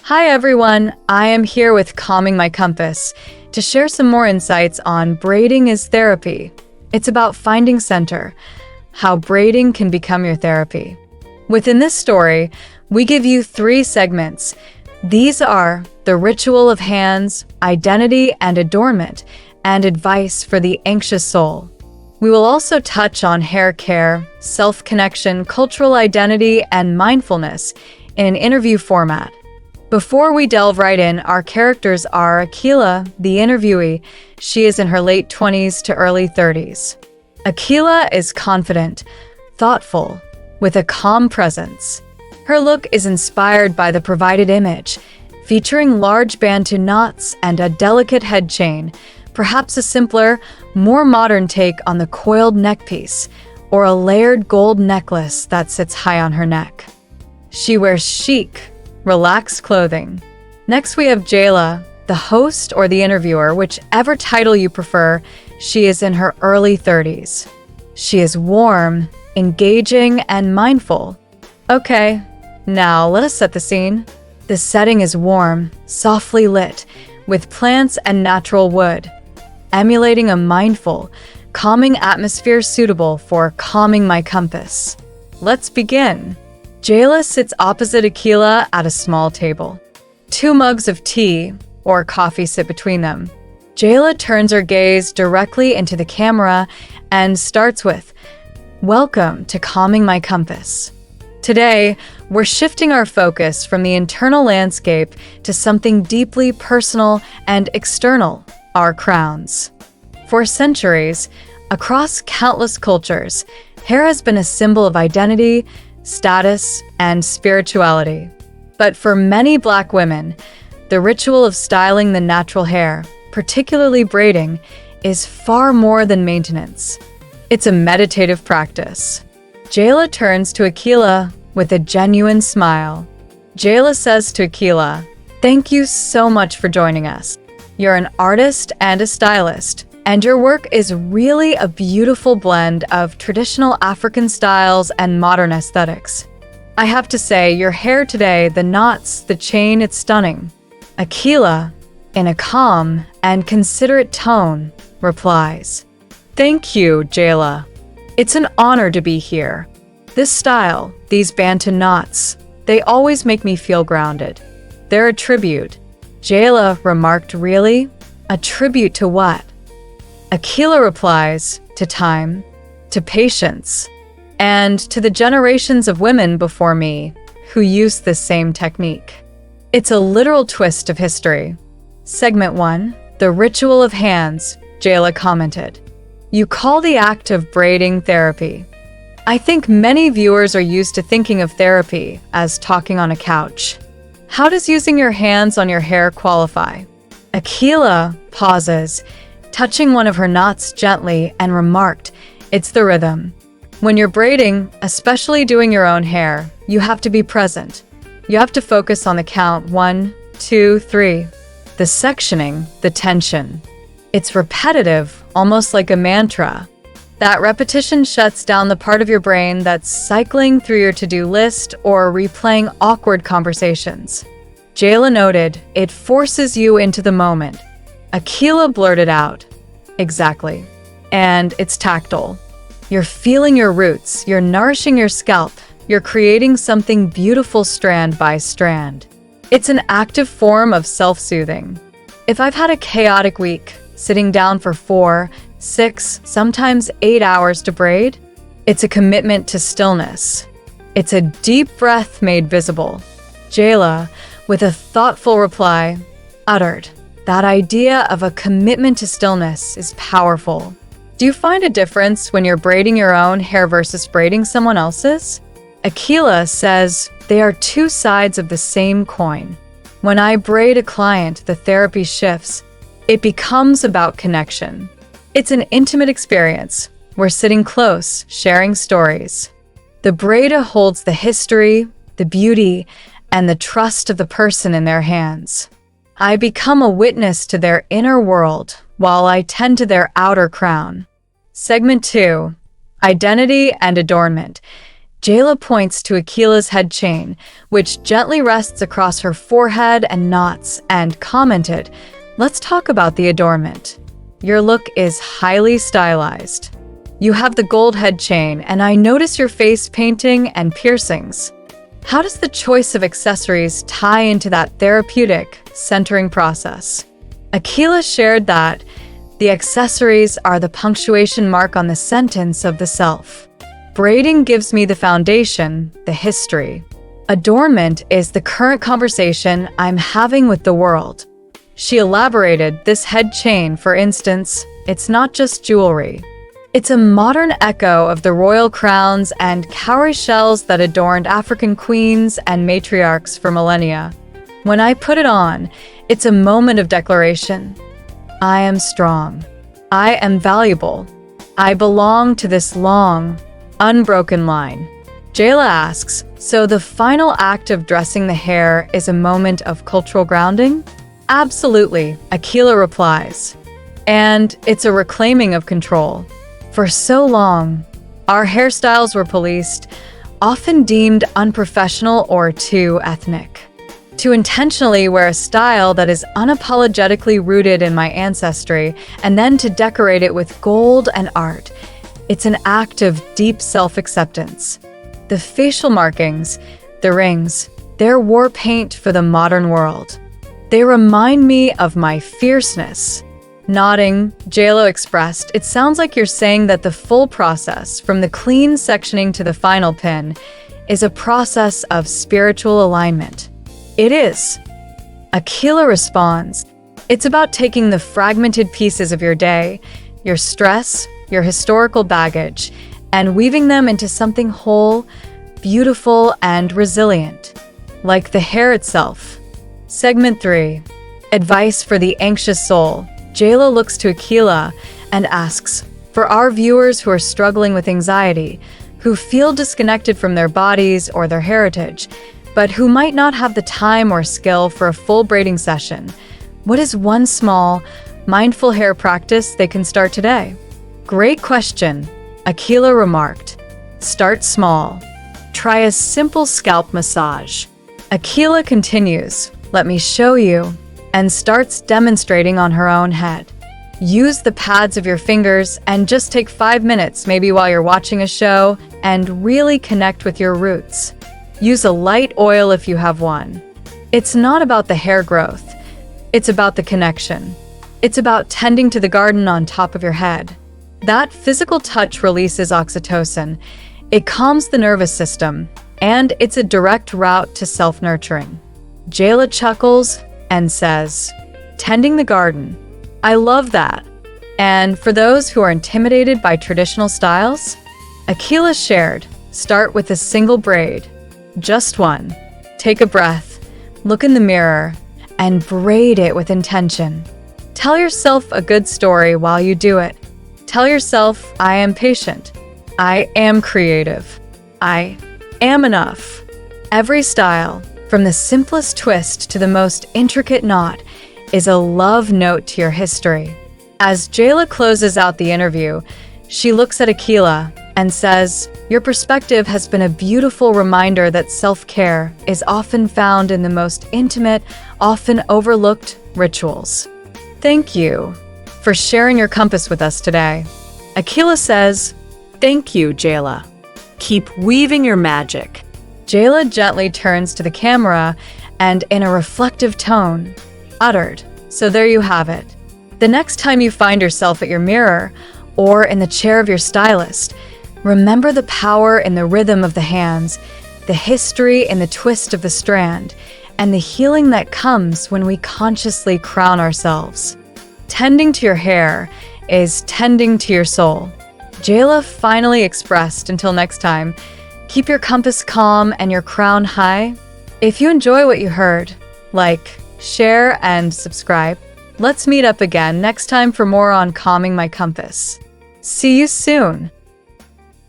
Hi everyone, I am here with CalmingMyCompass to share some more insights on braiding is therapy. It's about finding center, how braiding can become your therapy. Within this story, we give you 3 segments. These are the ritual of hands, identity and adornment, and advice for the anxious soul. We will also touch on hair care, self-connection, cultural identity, and mindfulness in an interview format. Before we delve right in, our characters are Akila, the interviewee. She is in her late 20s to early 30s. Akila is confident, thoughtful, with a calm presence. Her look is inspired by the provided image, featuring large Bantu knots and a delicate head chain, perhaps a simpler, more modern take on the coiled neckpiece, or a layered gold necklace that sits high on her neck. She wears chic, relaxed clothing. Next, we have Jayla, the host or the interviewer, whichever title you prefer. She is in her early 30s. She is warm, engaging, and mindful. Okay, now let us set the scene. The setting is warm, softly lit, with plants and natural wood, emulating a mindful, calming atmosphere suitable for calming my compass. Let's begin. Jayla sits opposite Akila at a small table. 2 mugs of tea or coffee sit between them. Jayla turns her gaze directly into the camera and starts with, "Welcome to Calming My Compass." Today, we're shifting our focus from the internal landscape to something deeply personal and external, our crowns. For centuries, across countless cultures, hair has been a symbol of identity, status, and spirituality. But for many Black women, the ritual of styling the natural hair, particularly braiding, is far more than maintenance. It's a meditative practice. Jayla turns to Akila with a genuine smile. Jayla says to Akila, "Thank you so much for joining us. You're an artist and a stylist, and your work is really a beautiful blend of traditional African styles and modern aesthetics. I have to say, your hair today, the knots, the chain, it's stunning." Akila, in a calm and considerate tone, replies, "Thank you, Jayla. It's an honor to be here. This style, these Bantu knots, they always make me feel grounded. They're a tribute." Jayla remarked, "Really? A tribute to what?" Akila replies, "To time, to patience, and to the generations of women before me who used this same technique. It's a literal twist of history." Segment 1, the ritual of hands, Jayla commented. "You call the act of braiding therapy. I think many viewers are used to thinking of therapy as talking on a couch. How does using your hands on your hair qualify?" Akila pauses, touching one of her knots gently, and remarked, "It's the rhythm. When you're braiding, especially doing your own hair, you have to be present. You have to focus on the count 1, 2, 3. The sectioning, the tension. It's repetitive, almost like a mantra. That repetition shuts down the part of your brain that's cycling through your to-do list or replaying awkward conversations." Jayla noted, "It forces you into the moment." Akila blurted out, "Exactly. And it's tactile. You're feeling your roots, you're nourishing your scalp, you're creating something beautiful strand by strand. It's an active form of self-soothing. If I've had a chaotic week, sitting down for 4, 6, sometimes 8 hours to braid, it's a commitment to stillness. It's a deep breath made visible." Jayla, with a thoughtful reply, uttered, "That idea of a commitment to stillness is powerful. Do you find a difference when you're braiding your own hair versus braiding someone else's?" Akila says, "They are 2 sides of the same coin. When I braid a client, the therapy shifts. It becomes about connection. It's an intimate experience. We're sitting close, sharing stories. The braider holds the history, the beauty, and the trust of the person in their hands. I become a witness to their inner world while I tend to their outer crown." Segment 2, identity and adornment, Jayla points to Akila's head chain, which gently rests across her forehead and knots, and commented, "Let's talk about the adornment. Your look is highly stylized. You have the gold head chain, and I notice your face painting and piercings. How does the choice of accessories tie into that therapeutic, centering process?" Akila shared that the accessories are the punctuation mark on the sentence of the self. Braiding gives me the foundation, the history. Adornment is the current conversation I'm having with the world. She elaborated, this head chain, for instance, it's not just jewelry. It's a modern echo of the royal crowns and cowrie shells that adorned African queens and matriarchs for millennia. When I put it on, it's a moment of declaration. I am strong. I am valuable. I belong to this long, unbroken line. Jayla asks, so the final act of dressing the hair is a moment of cultural grounding? Absolutely, Akila replies. And it's a reclaiming of control. For so long, our hairstyles were policed, often deemed unprofessional or too ethnic. To intentionally wear a style that is unapologetically rooted in my ancestry and then to decorate it with gold and art, it's an act of deep self-acceptance. The facial markings, the rings, they're war paint for the modern world. They remind me of my fierceness. Nodding, Jayla expressed, it sounds like you're saying that the full process, from the clean sectioning to the final pin, is a process of spiritual alignment. It is. Akila responds, it's about taking the fragmented pieces of your day, your stress, your historical baggage, and weaving them into something whole, beautiful, and resilient, like the hair itself. Segment 3. Advice for the anxious soul. Jayla looks to Akila and asks, for our viewers who are struggling with anxiety, who feel disconnected from their bodies or their heritage, but who might not have the time or skill for a full braiding session, what is one small, mindful hair practice they can start today? Great question, Akila remarked. Start small. Try a simple scalp massage. Akila continues, let me show you, and starts demonstrating on her own head. Use the pads of your fingers and just take 5 minutes, maybe while you're watching a show, and really connect with your roots. Use a light oil if you have one. It's not about the hair growth. It's about the connection. It's about tending to the garden on top of your head. That physical touch releases oxytocin. It calms the nervous system, and it's a direct route to self-nurturing. Jayla chuckles and says, tending the garden. I love that. And for those who are intimidated by traditional styles, Akila shared, start with a single braid. Just one. Take a breath, look in the mirror, and braid it with intention. Tell yourself a good story while you do it. Tell yourself, I am patient. I am creative. I am enough. Every style, from the simplest twist to the most intricate knot, is a love note to your history. As Jayla closes out the interview, she looks at Akila and says, your perspective has been a beautiful reminder that self-care is often found in the most intimate, often overlooked rituals. Thank you for sharing your compass with us today. Akila says, thank you, Jayla. Keep weaving your magic. Jayla gently turns to the camera and, in a reflective tone, uttered, so there you have it. The next time you find yourself at your mirror or in the chair of your stylist, remember the power in the rhythm of the hands, the history in the twist of the strand, and the healing that comes when we consciously crown ourselves. Tending to your hair is tending to your soul. Jayla finally expressed, until next time, keep your compass calm and your crown high. If you enjoy what you heard, like, share, and subscribe. Let's meet up again next time for more on Calming My Compass. See you soon!